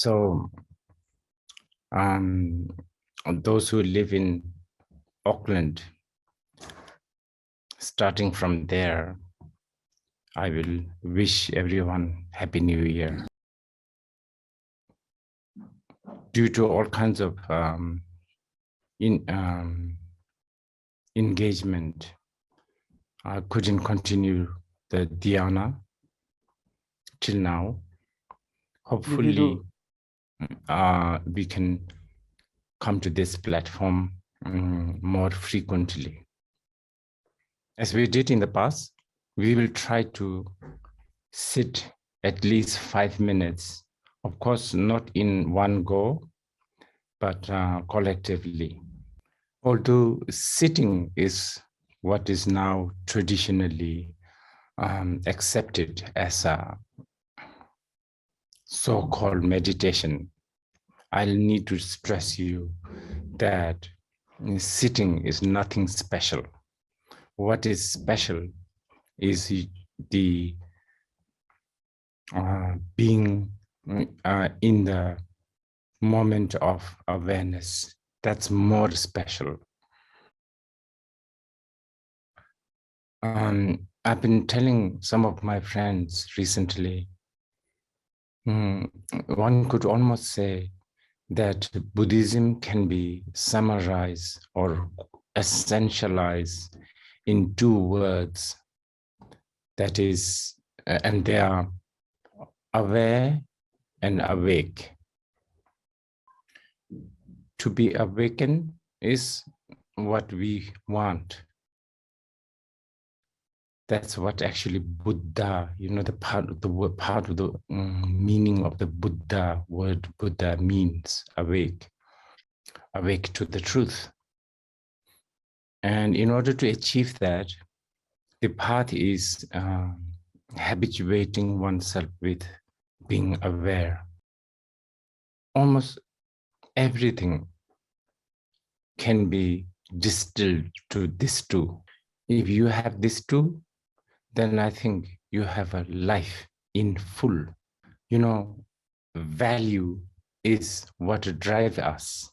So those who live in Auckland, starting from there, I will wish everyone Happy New Year. Due to all kinds of engagement, I couldn't continue the Dhyāna till now. Hopefully, we can come to this platform more frequently. As we did in the past, we will try to sit at least 5 minutes, of course, not in one go, but collectively. Although sitting is what is now traditionally accepted as a so-called meditation, I'll need to stress you that sitting is nothing special. What is special is the being in the moment of awareness. That's more special. I've been telling some of my friends recently, one could almost say that Buddhism can be summarized or essentialized in 2 words. That is, and they are aware and awake. To be awakened is what we want. That's what actually Buddha, the part of the meaning of the Buddha word Buddha means, awake to the truth. And in order to achieve that, the path is habituating oneself with being aware. Almost everything can be distilled to this 2. If you have this 2, then I think you have a life in full. Value is what drives us.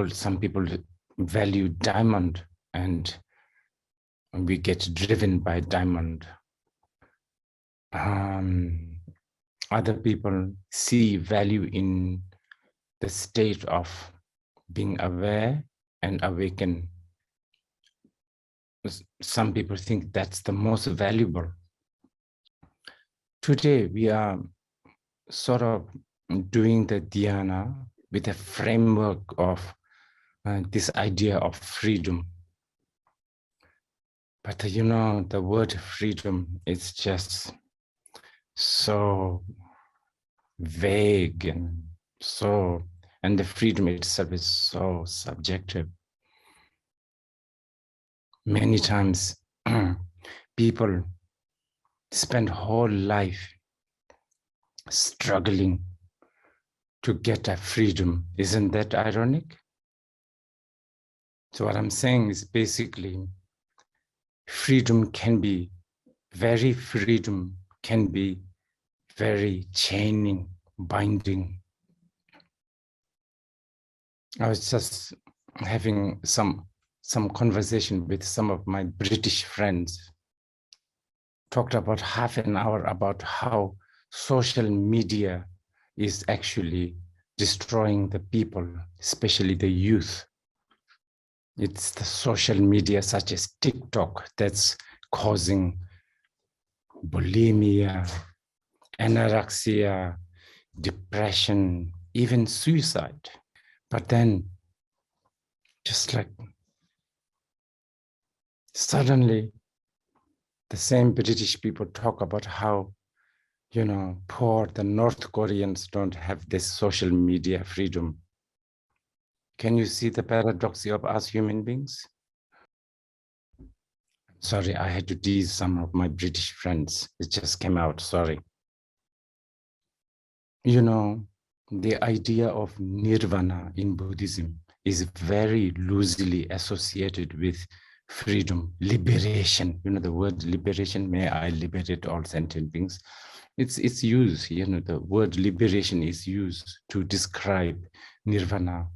Some people value diamond, and we get driven by diamond. Other people see value in the state of being aware and awakened. Some people think that's the most valuable. Today, we are sort of doing the Dhyāna with a framework of this idea of freedom. But the word freedom is just so vague and the freedom itself is so subjective. Many times people spend whole life struggling to get a freedom. Isn't that ironic? So what I'm saying is basically freedom can be very chaining, binding. I was just having some conversation with some of my British friends, talked about half an hour about how social media is actually destroying the people, especially the youth. It's the social media such as TikTok that's causing bulimia, anorexia, depression, even suicide. But then just like suddenly the same British people talk about how, poor the North Koreans don't have this social media freedom. Can you see the paradox of us human beings? Sorry, I had to tease some of my British friends. It just came out, sorry. The idea of nirvana in Buddhism is very loosely associated with freedom, liberation. You know, the word liberation, may I liberate all sentient beings. It's used, you know, the word liberation is used to describe nirvana.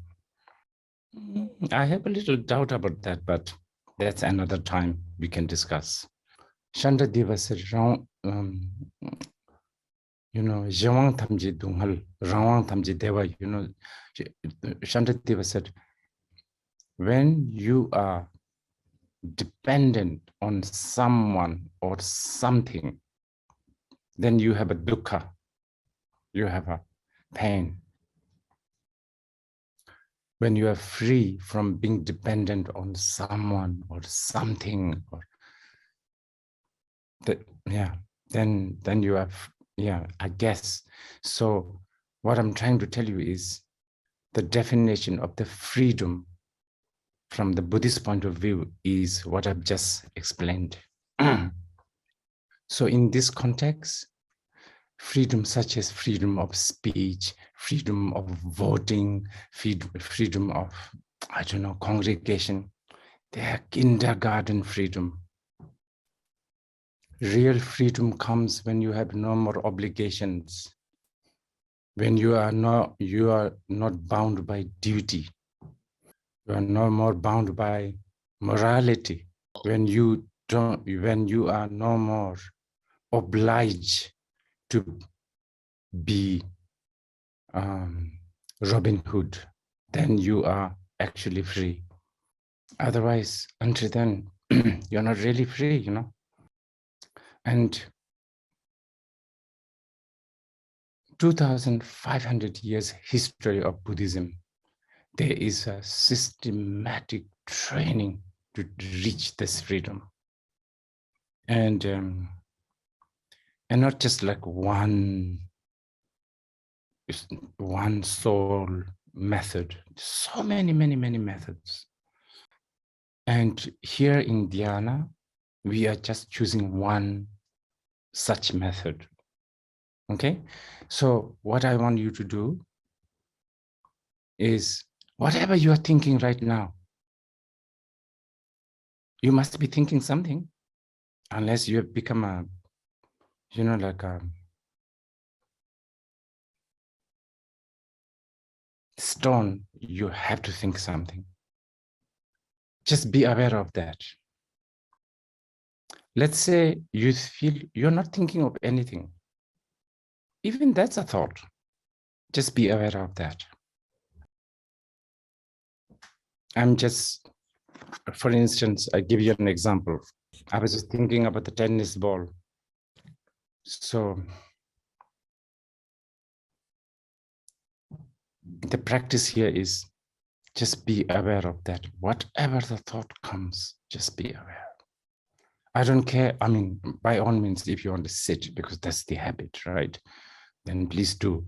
I have a little doubt about that, but that's another time we can discuss. Shanda Deva said, you know, Jawang Tamji Dunghal, Rawang Tamji Deva, you know, Shanda Deva said, when you are dependent on someone or something, then you have a dukkha, you have a pain. When you are free from being dependent on someone or something, or then you have, I guess. So what I'm trying to tell you is the definition of the freedom from the Buddhist point of view is what I've just explained. So in this context, freedom such as freedom of speech, freedom of voting, freedom of, I don't know, congregation, they are kindergarten freedom. Real freedom comes when you have no more obligations, when you are not bound by duty, you are no more bound by morality, when you are no more obliged to be Robin Hood, then you are actually free. Otherwise, until then, you're not really free, you know. And 2,500 years history of Buddhism, there is a systematic training to reach this freedom. And not just like one soul method, so many methods. And here in Dhyāna, we are just choosing one such method. Okay, so what I want you to do is whatever you are thinking right now, you must be thinking something, unless you have become a, you know, like a stone, you have to think something. Just be aware of that. Let's say you feel you're not thinking of anything. Even that's a thought. Just be aware of that. I'm just, for instance, I give you an example. I was just thinking about the tennis ball. So the practice here is just be aware of that. Whatever the thought comes, just be aware. I don't care. I mean, by all means, if you want to sit, because that's the habit, right? Then please do.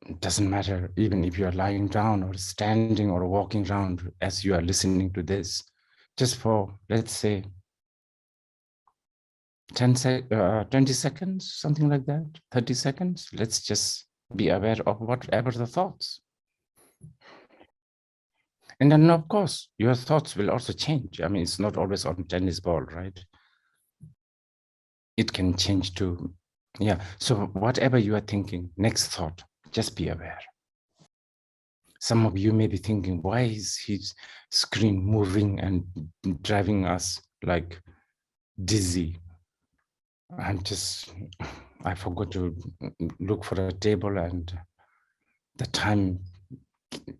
It doesn't matter, even if you're lying down or standing or walking around as you are listening to this, just for, let's say, 20 seconds, something like that, 30 seconds. Let's just be aware of whatever the thoughts. And then, of course, your thoughts will also change. I mean, it's not always on tennis ball, right? It can change to, so whatever you are thinking, next thought, just be aware. Some of you may be thinking, why is his screen moving and driving us like dizzy? I forgot to look for a table, and the time,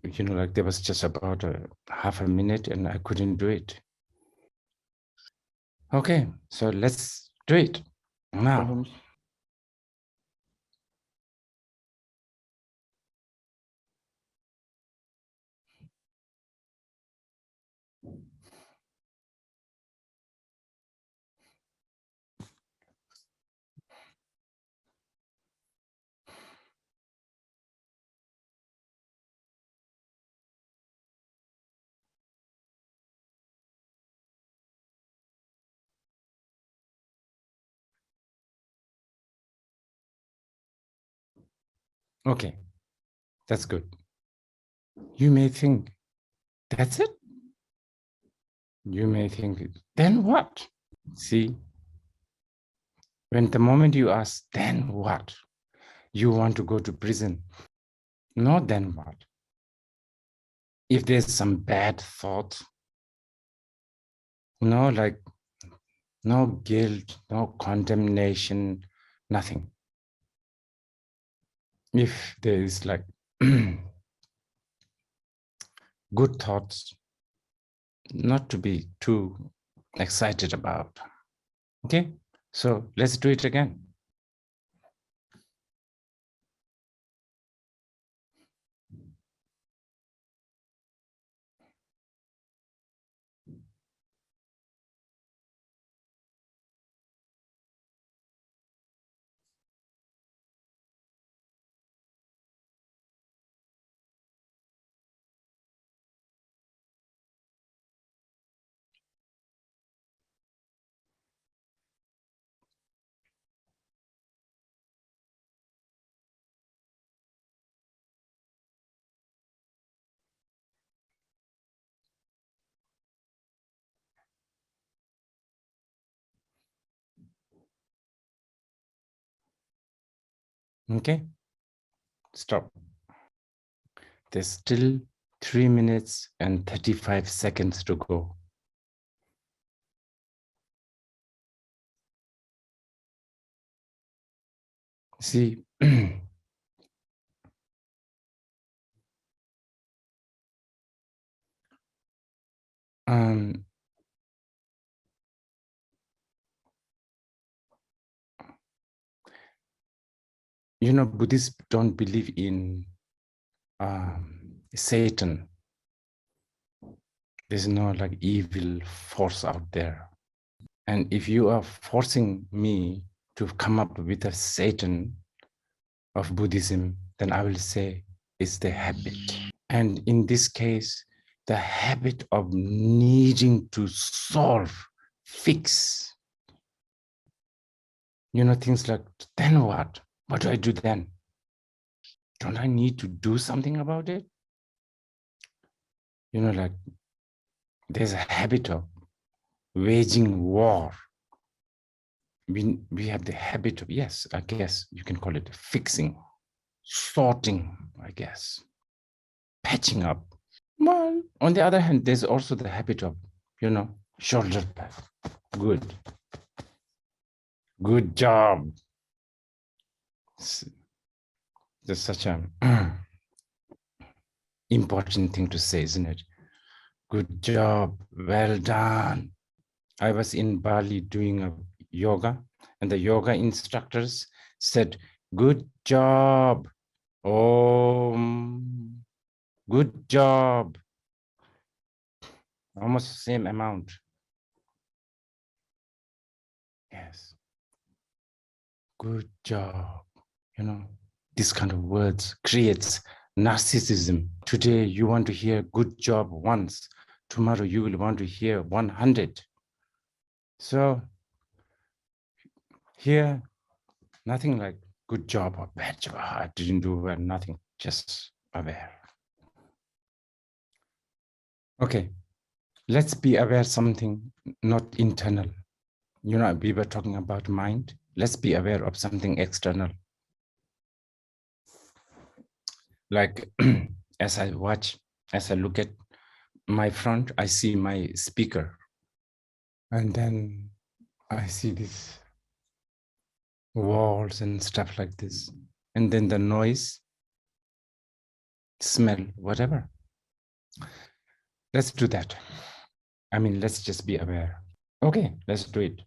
you know, like there was just about half a minute and I couldn't do it. Okay, so let's do it now. Okay, that's good. You may think, that's it? You may think, then what? See, when the moment you ask, then what? You want to go to prison. No, then what? If there's some bad thought, no, like no guilt, no condemnation, nothing. If there is like good thoughts, not to be too excited about. Okay, so let's do it again. Okay, stop. There's still 3 minutes and 35 seconds to go. See, um, you know, Buddhists don't believe in Satan. There's no like evil force out there. And if you are forcing me to come up with a Satan of Buddhism, then I will say it's the habit. And in this case, the habit of needing to solve, fix, you know, things like, then what? What do I do then? Don't I need to do something about it? You know, like there's a habit of waging war. We have the habit of, yes, I guess you can call it fixing, sorting, I guess, patching up. Well, on the other hand, there's also the habit of, you know, shoulder pat. Good. Good job. That's such an important thing to say, isn't it? Good job. Well done. I was in Bali doing a yoga, and the yoga instructors said, good job. Oh, good job. Almost the same amount. Yes. Good job. You know, this kind of words creates narcissism. Today, you want to hear good job once. Tomorrow, you will want to hear 100. So here, nothing like good job or bad job. I didn't do well, nothing, just aware. Okay, let's be aware something not internal. You know, we were talking about mind. Let's be aware of something external. Like as I watch, as I look at my front, I see my speaker. And then I see these walls and stuff like this. And then the noise, smell, whatever. Let's do that. I mean, let's just be aware. Okay, let's do it.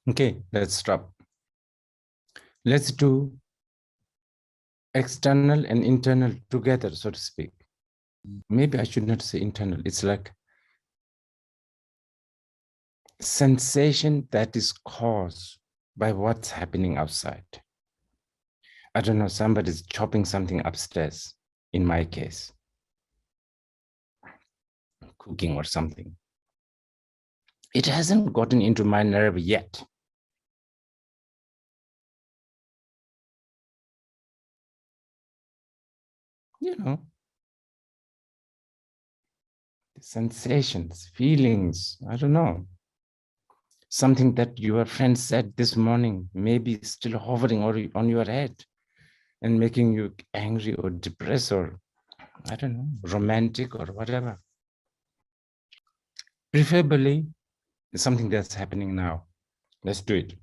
Okay, let's stop. Let's do external and internal together, so to speak. Maybe I should not say internal. It's like sensation that is caused by what's happening outside. I don't know, somebody's chopping something upstairs, in my case, cooking or something. It hasn't gotten into my nerve yet. You know, the sensations, feelings, I don't know. Something that your friend said this morning, maybe still hovering on your head and making you angry or depressed or, I don't know, romantic or whatever. Preferably, something that's happening now. Let's do it.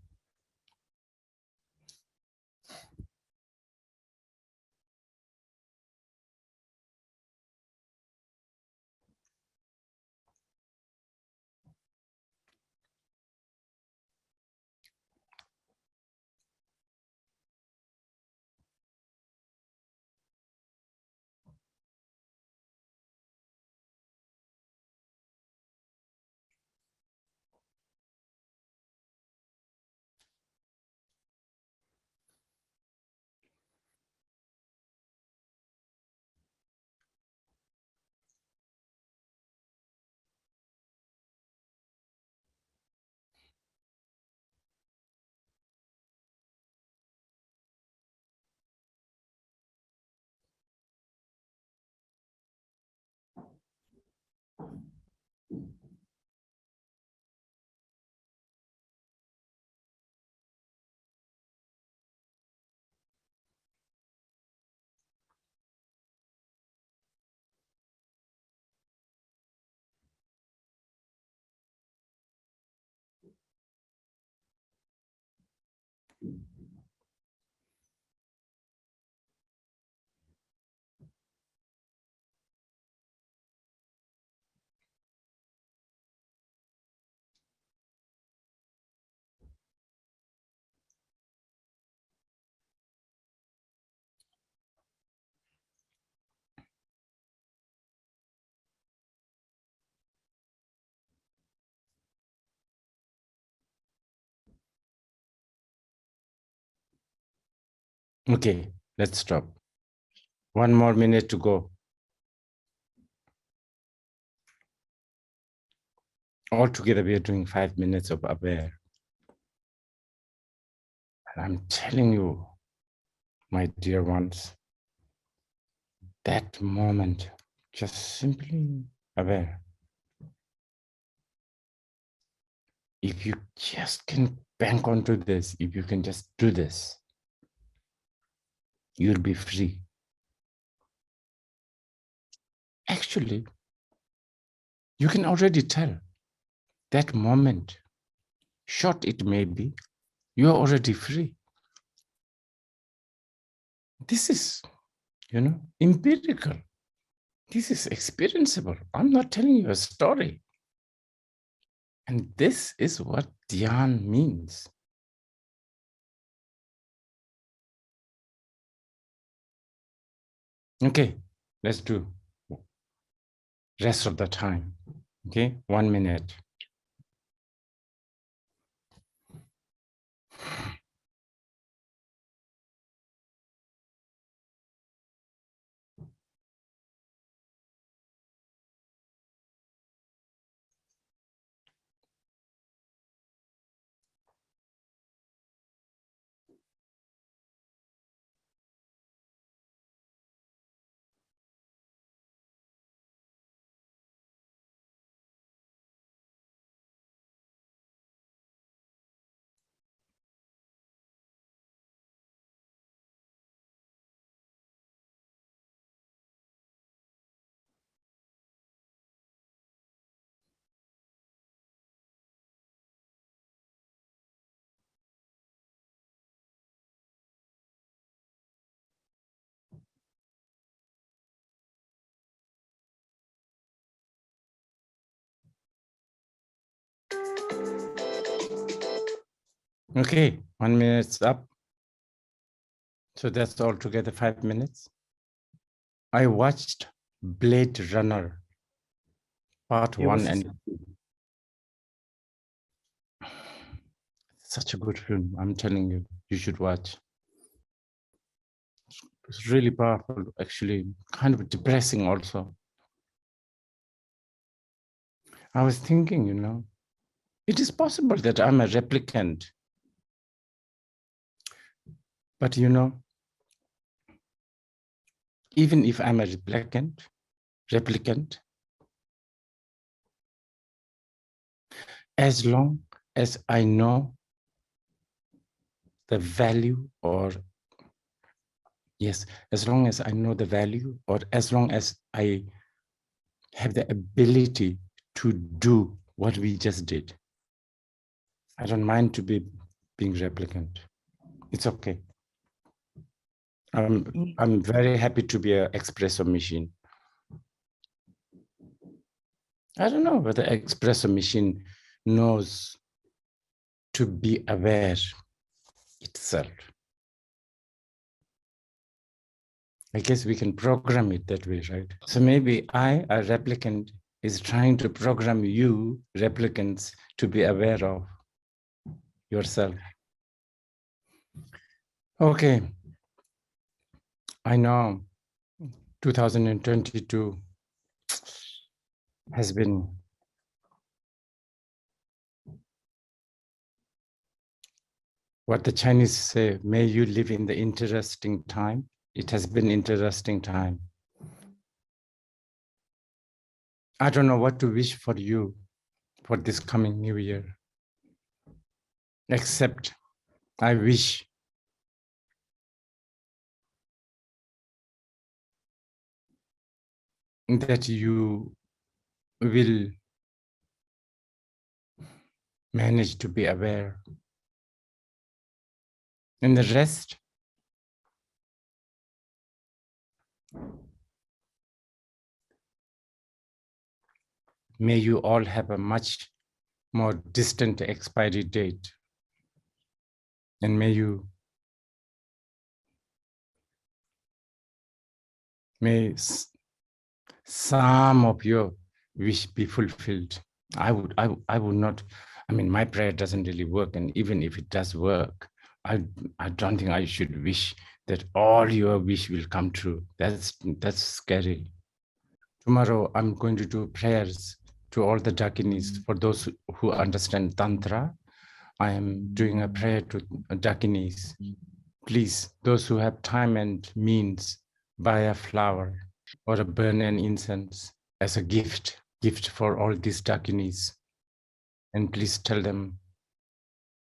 Okay, let's stop. 1 more minute to go. Altogether, we are doing 5 minutes of aware. And I'm telling you, my dear ones, that moment, just simply aware. If you just can bank onto this, if you can just do this, you'll be free. Actually, you can already tell that moment, short it may be, you are already free. This is, empirical. This is experienceable. I'm not telling you a story. And this is what Dhyāna means. Okay, let's do rest of the time. Okay, 1 minute. Okay, 1 minute's up. So that's altogether 5 minutes. I watched Blade Runner, part It was 1 and 2. Such a good film. I'm telling you, you should watch. It's really powerful, actually, kind of depressing also. I was thinking, you know, it is possible that I'm a replicant. But, you know, even if I'm a replicant, as long as I know the value, or yes, as long as I know the value, or as long as I have the ability to do what we just did, I don't mind to be being replicant. It's okay. I'm very happy to be an espresso machine. I don't know whether espresso machine knows to be aware itself. I guess we can program it that way, right? So maybe I, a replicant, is trying to program you, replicants, to be aware of yourself. Okay. I know 2022 has been what the Chinese say, may you live in the interesting time. It has been interesting time. I don't know what to wish for you for this coming new year, except I wish that you will manage to be aware. And the rest, may you all have a much more distant expiry date. And may some of your wish be fulfilled. I would not, I mean, my prayer doesn't really work. And even if it does work, I don't think I should wish that all your wish will come true. That's scary. Tomorrow, I'm going to do prayers to all the Dakinis. For those who understand Tantra, I am doing a prayer to Dakinis. Please, those who have time and means, buy a flower or a burn an incense as a gift for all these Dakinis. And please tell them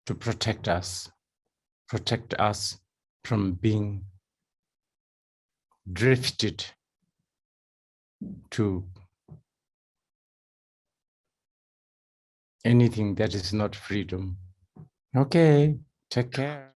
to protect us from being drifted to anything that is not freedom. Okay, take care.